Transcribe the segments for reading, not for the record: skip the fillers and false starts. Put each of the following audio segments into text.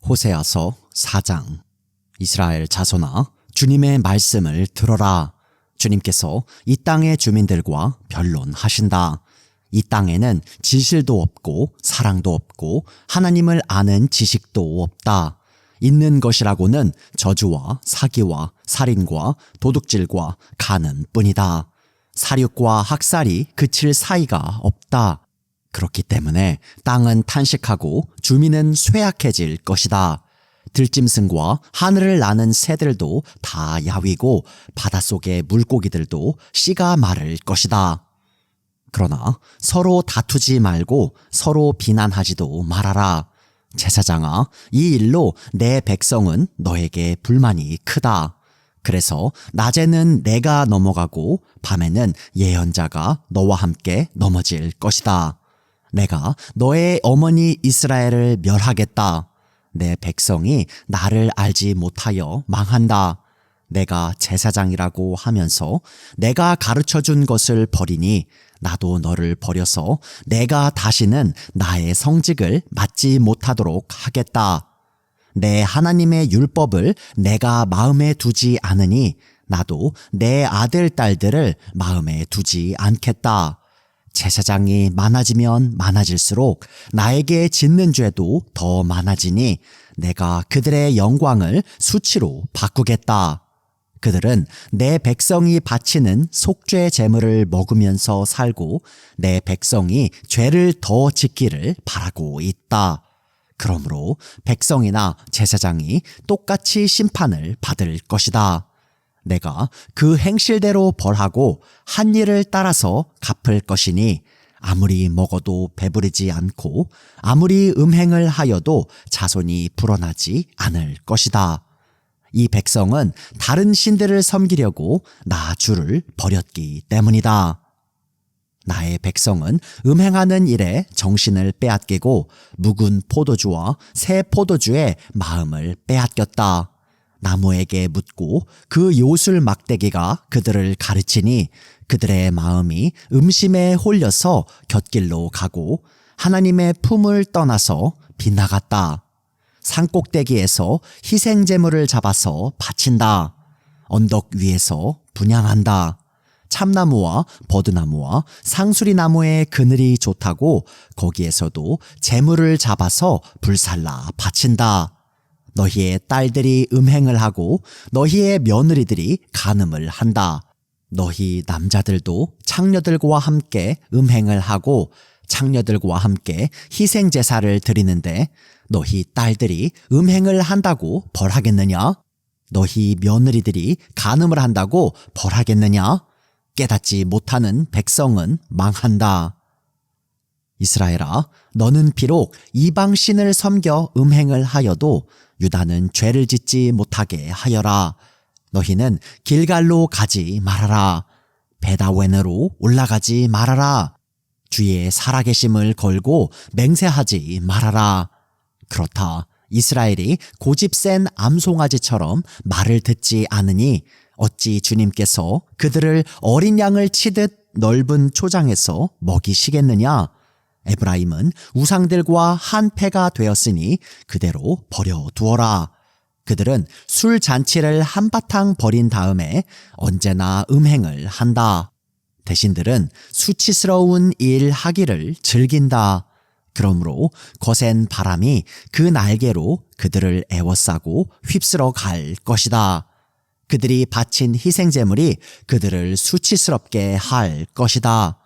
호세아서 4장. 이스라엘 자손아, 주님의 말씀을 들어라. 주님께서 이 땅의 주민들과 변론하신다. 이 땅에는 진실도 없고 사랑도 없고 하나님을 아는 지식도 없다. 있는 것이라고는 저주와 사기와 살인과 도둑질과 간음 뿐이다. 살육과 학살이 그칠 사이가 없다. 그렇기 때문에 땅은 탄식하고 주민은 쇠약해질 것이다. 들짐승과 하늘을 나는 새들도 다 야위고 바닷속의 물고기들도 씨가 마를 것이다. 그러나 서로 다투지 말고 서로 비난하지도 말아라. 제사장아, 이 일로 내 백성은 너에게 불만이 크다. 그래서 낮에는 내가 넘어가고 밤에는 예언자가 너와 함께 넘어질 것이다. 내가 너의 어머니 이스라엘을 멸하겠다. 내 백성이 나를 알지 못하여 망한다. 내가 제사장이라고 하면서 내가 가르쳐준 것을 버리니 나도 너를 버려서 내가 다시는 나의 성직을 맡지 못하도록 하겠다. 내 하나님의 율법을 내가 마음에 두지 않으니 나도 내 아들, 딸들을 마음에 두지 않겠다. 제사장이 많아지면 많아질수록 나에게 짓는 죄도 더 많아지니 내가 그들의 영광을 수치로 바꾸겠다. 그들은 내 백성이 바치는 속죄 제물을 먹으면서 살고 내 백성이 죄를 더 짓기를 바라고 있다. 그러므로 백성이나 제사장이 똑같이 심판을 받을 것이다. 내가 그 행실대로 벌하고 한 일을 따라서 갚을 것이니 아무리 먹어도 배부르지 않고 아무리 음행을 하여도 자손이 불어나지 않을 것이다. 이 백성은 다른 신들을 섬기려고 나 주를 버렸기 때문이다. 나의 백성은 음행하는 일에 정신을 빼앗기고 묵은 포도주와 새 포도주에 마음을 빼앗겼다. 나무에게 묻고 그 요술 막대기가 그들을 가르치니 그들의 마음이 음심에 홀려서 곁길로 가고 하나님의 품을 떠나서 빗나갔다. 산꼭대기에서 희생제물을 잡아서 바친다. 언덕 위에서 분향한다. 참나무와 버드나무와 상수리나무의 그늘이 좋다고 거기에서도 제물을 잡아서 불살라 바친다. 너희의 딸들이 음행을 하고 너희의 며느리들이 간음을 한다. 너희 남자들도 창녀들과 함께 음행을 하고 창녀들과 함께 희생제사를 드리는데 너희 딸들이 음행을 한다고 벌하겠느냐? 너희 며느리들이 간음을 한다고 벌하겠느냐? 깨닫지 못하는 백성은 망한다. 이스라엘아, 너는 비록 이방 신을 섬겨 음행을 하여도 유다는 죄를 짓지 못하게 하여라. 너희는 길갈로 가지 말아라. 베다웬으로 올라가지 말아라. 주의 살아계심을 걸고 맹세하지 말아라. 그렇다. 이스라엘이 고집 센 암송아지처럼 말을 듣지 않으니 어찌 주님께서 그들을 어린 양을 치듯 넓은 초장에서 먹이시겠느냐? 에브라임은 우상들과 한 패가 되었으니 그대로 버려두어라. 그들은 술 잔치를 한바탕 벌인 다음에 언제나 음행을 한다. 대신들은 수치스러운 일 하기를 즐긴다. 그러므로 거센 바람이 그 날개로 그들을 애워싸고 휩쓸어 갈 것이다. 그들이 바친 희생제물이 그들을 수치스럽게 할 것이다.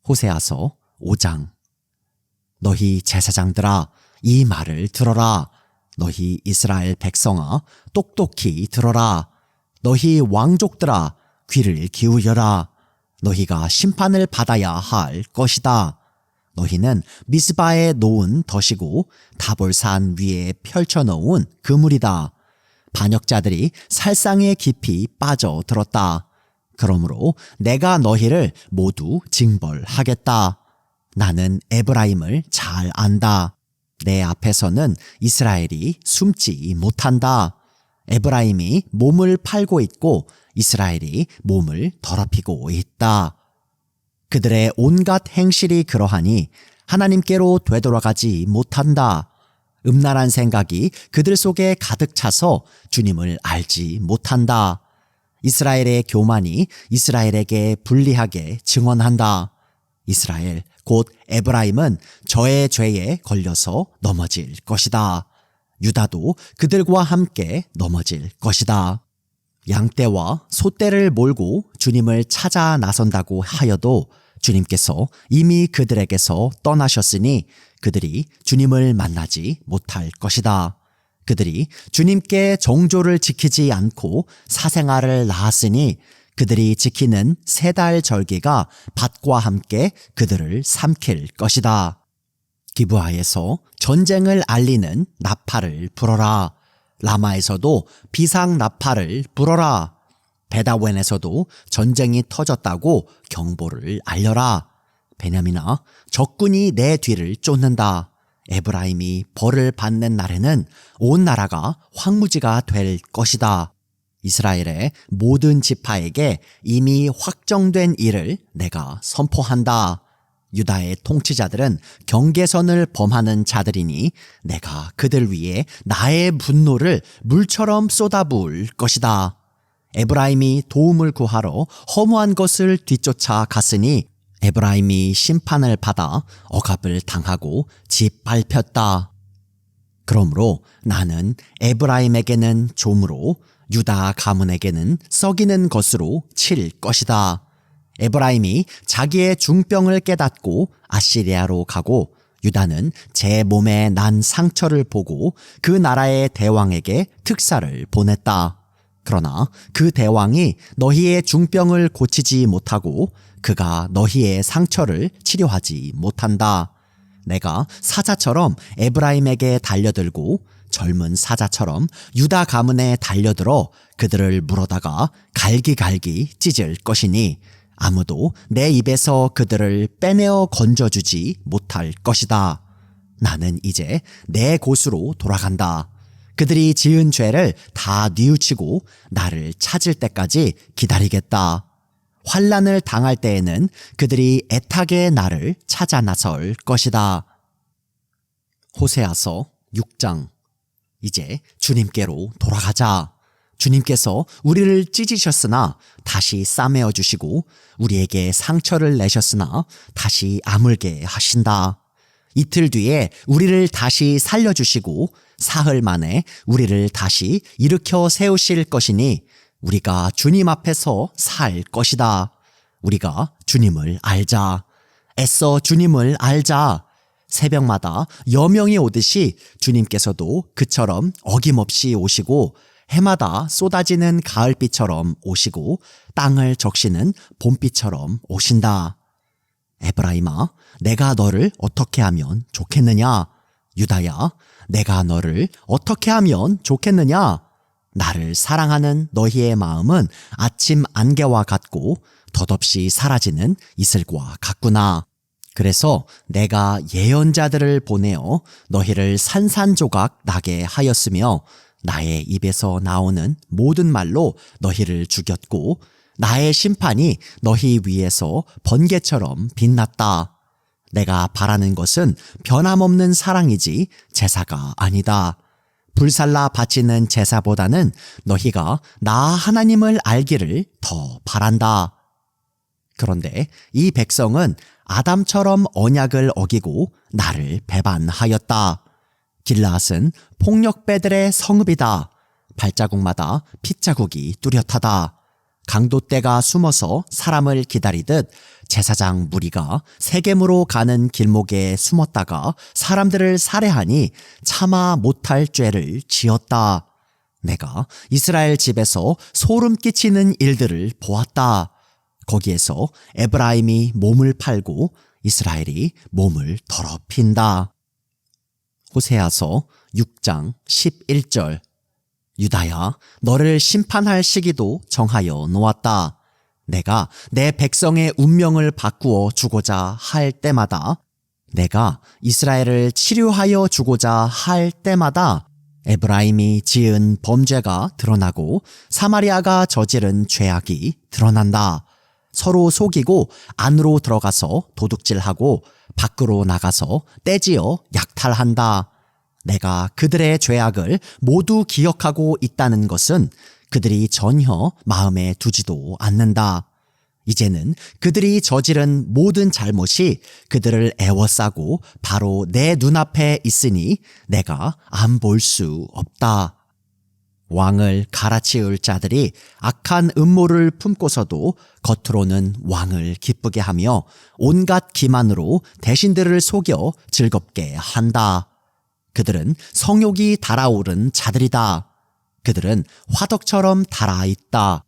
호세아서 5장. 너희 제사장들아, 이 말을 들어라. 너희 이스라엘 백성아, 똑똑히 들어라. 너희 왕족들아, 귀를 기울여라. 너희가 심판을 받아야 할 것이다. 너희는 미스바에 놓은 덫이고 다볼산 위에 펼쳐놓은 그물이다. 반역자들이 살상에 깊이 빠져들었다. 그러므로 내가 너희를 모두 징벌하겠다. 나는 에브라임을 잘 안다. 내 앞에서는 이스라엘이 숨지 못한다. 에브라임이 몸을 팔고 있고 이스라엘이 몸을 더럽히고 있다. 그들의 온갖 행실이 그러하니 하나님께로 되돌아가지 못한다. 음란한 생각이 그들 속에 가득 차서 주님을 알지 못한다. 이스라엘의 교만이 이스라엘에게 불리하게 증언한다. 이스라엘, 곧 에브라임은 저의 죄에 걸려서 넘어질 것이다. 유다도 그들과 함께 넘어질 것이다. 양떼와 소떼를 몰고 주님을 찾아 나선다고 하여도 주님께서 이미 그들에게서 떠나셨으니 그들이 주님을 만나지 못할 것이다. 그들이 주님께 정조를 지키지 않고 사생아를 낳았으니 그들이 지키는 세 달 절기가 밭과 함께 그들을 삼킬 것이다. 기브아에서 전쟁을 알리는 나팔을 불어라. 라마에서도 비상 나팔을 불어라. 베다웬에서도 전쟁이 터졌다고 경보를 알려라. 베냐민아, 적군이 내 뒤를 쫓는다. 에브라임이 벌을 받는 날에는 온 나라가 황무지가 될 것이다. 이스라엘의 모든 지파에게 이미 확정된 일을 내가 선포한다. 유다의 통치자들은 경계선을 범하는 자들이니 내가 그들 위에 나의 분노를 물처럼 쏟아부을 것이다. 에브라임이 도움을 구하러 허무한 것을 뒤쫓아 갔으니 에브라임이 심판을 받아 억압을 당하고 짓밟혔다. 그러므로 나는 에브라임에게는 좀으로 유다 가문에게는 썩이는 것으로 칠 것이다. 에브라임이 자기의 중병을 깨닫고 아시리아로 가고 유다는 제 몸에 난 상처를 보고 그 나라의 대왕에게 특사를 보냈다. 그러나 그 대왕이 너희의 중병을 고치지 못하고 그가 너희의 상처를 치료하지 못한다. 내가 사자처럼 에브라임에게 달려들고 젊은 사자처럼 유다 가문에 달려들어 그들을 물어다가 갈기갈기 찢을 것이니 아무도 내 입에서 그들을 빼내어 건져주지 못할 것이다. 나는 이제 내 곳으로 돌아간다. 그들이 지은 죄를 다 뉘우치고 나를 찾을 때까지 기다리겠다. 환난을 당할 때에는 그들이 애타게 나를 찾아 나설 것이다. 호세아서 6장. 이제 주님께로 돌아가자. 주님께서 우리를 찢으셨으나 다시 싸매어 주시고 우리에게 상처를 내셨으나 다시 아물게 하신다. 이틀 뒤에 우리를 다시 살려주시고 사흘 만에 우리를 다시 일으켜 세우실 것이니 우리가 주님 앞에서 살 것이다. 우리가 주님을 알자. 애써 주님을 알자. 새벽마다 여명이 오듯이 주님께서도 그처럼 어김없이 오시고 해마다 쏟아지는 가을비처럼 오시고 땅을 적시는 봄비처럼 오신다. 에브라임아, 내가 너를 어떻게 하면 좋겠느냐? 유다야, 내가 너를 어떻게 하면 좋겠느냐? 나를 사랑하는 너희의 마음은 아침 안개와 같고 덧없이 사라지는 이슬과 같구나. 그래서 내가 예언자들을 보내어 너희를 산산조각 나게 하였으며 나의 입에서 나오는 모든 말로 너희를 죽였고 나의 심판이 너희 위에서 번개처럼 빛났다. 내가 바라는 것은 변함없는 사랑이지 제사가 아니다. 불살라 바치는 제사보다는 너희가 나 하나님을 알기를 더 바란다. 그런데 이 백성은 아담처럼 언약을 어기고 나를 배반하였다. 길라앗은 폭력배들의 성읍이다. 발자국마다 핏자국이 뚜렷하다. 강도떼가 숨어서 사람을 기다리듯 제사장 무리가 세겜으로 가는 길목에 숨었다가 사람들을 살해하니 차마 못할 죄를 지었다. 내가 이스라엘 집에서 소름 끼치는 일들을 보았다. 거기에서 에브라임이 몸을 팔고 이스라엘이 몸을 더럽힌다. 호세아서 6장 11절. 유다야, 너를 심판할 시기도 정하여 놓았다. 내가 내 백성의 운명을 바꾸어 주고자 할 때마다, 내가 이스라엘을 치료하여 주고자 할 때마다 에브라임이 지은 범죄가 드러나고 사마리아가 저지른 죄악이 드러난다. 서로 속이고 안으로 들어가서 도둑질하고 밖으로 나가서 떼지어 약탈한다. 내가 그들의 죄악을 모두 기억하고 있다는 것은 그들이 전혀 마음에 두지도 않는다. 이제는 그들이 저지른 모든 잘못이 그들을 애워싸고 바로 내 눈앞에 있으니 내가 안 볼 수 없다. 왕을 갈아치울 자들이 악한 음모를 품고서도 겉으로는 왕을 기쁘게 하며 온갖 기만으로 대신들을 속여 즐겁게 한다. 그들은 성욕이 달아오른 자들이다. 그들은 화덕처럼 달아있다.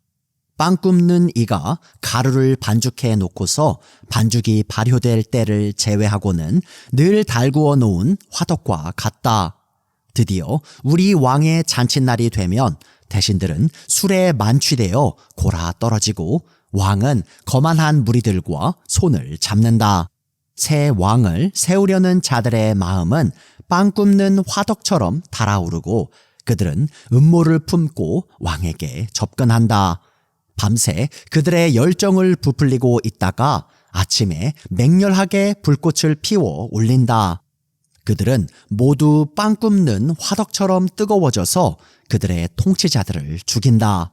빵 굽는 이가 가루를 반죽해 놓고서 반죽이 발효될 때를 제외하고는 늘 달구어 놓은 화덕과 같다. 드디어 우리 왕의 잔칫날이 되면 대신들은 술에 만취되어 골아 떨어지고 왕은 거만한 무리들과 손을 잡는다. 새 왕을 세우려는 자들의 마음은 빵 굽는 화덕처럼 달아오르고 그들은 음모를 품고 왕에게 접근한다. 밤새 그들의 열정을 부풀리고 있다가 아침에 맹렬하게 불꽃을 피워 올린다. 그들은 모두 빵 굽는 화덕처럼 뜨거워져서 그들의 통치자들을 죽인다.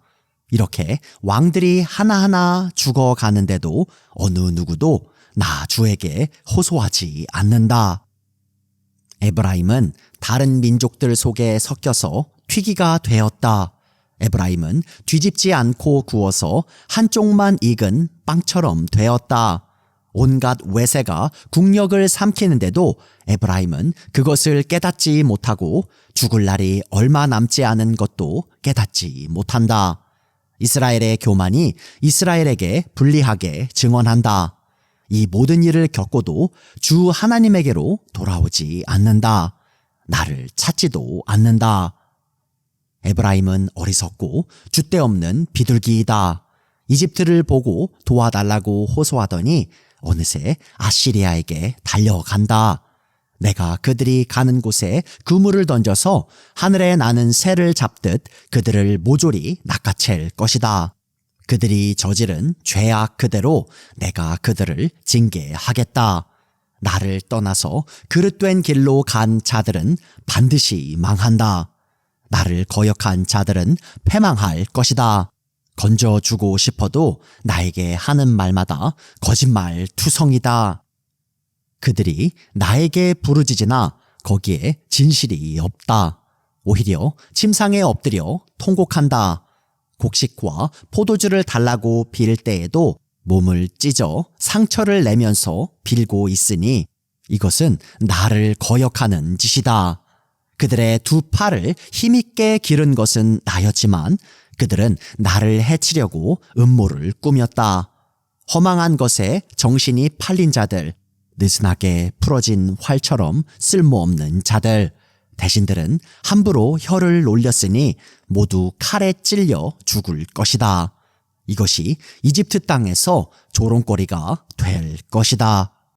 이렇게 왕들이 하나하나 죽어가는데도 어느 누구도 나 주에게 호소하지 않는다. 에브라임은 다른 민족들 속에 섞여서 튀기가 되었다. 에브라임은 뒤집지 않고 구워서 한쪽만 익은 빵처럼 되었다. 온갖 외세가 국력을 삼키는데도 에브라임은 그것을 깨닫지 못하고 죽을 날이 얼마 남지 않은 것도 깨닫지 못한다. 이스라엘의 교만이 이스라엘에게 불리하게 증언한다. 이 모든 일을 겪고도 주 하나님에게로 돌아오지 않는다. 나를 찾지도 않는다. 에브라임은 어리석고 줏대없는 비둘기이다. 이집트를 보고 도와달라고 호소하더니 어느새 아시리아에게 달려간다. 내가 그들이 가는 곳에 그물을 던져서 하늘에 나는 새를 잡듯 그들을 모조리 낚아챌 것이다. 그들이 저지른 죄악 그대로 내가 그들을 징계하겠다. 나를 떠나서 그릇된 길로 간 자들은 반드시 망한다. 나를 거역한 자들은 패망할 것이다. 건져주고 싶어도 나에게 하는 말마다 거짓말 투성이다. 그들이 나에게 부르짖으나 거기에 진실이 없다. 오히려 침상에 엎드려 통곡한다. 곡식과 포도주를 달라고 빌 때에도 몸을 찢어 상처를 내면서 빌고 있으니 이것은 나를 거역하는 짓이다. 그들의 두 팔을 힘있게 기른 것은 나였지만 그들은 나를 해치려고 음모를 꾸몄다. 허망한 것에 정신이 팔린 자들, 느슨하게 풀어진 활처럼 쓸모없는 자들, 대신들은 함부로 혀를 놀렸으니 모두 칼에 찔려 죽을 것이다. 이것이 이집트 땅에서 조롱거리가 될 것이다.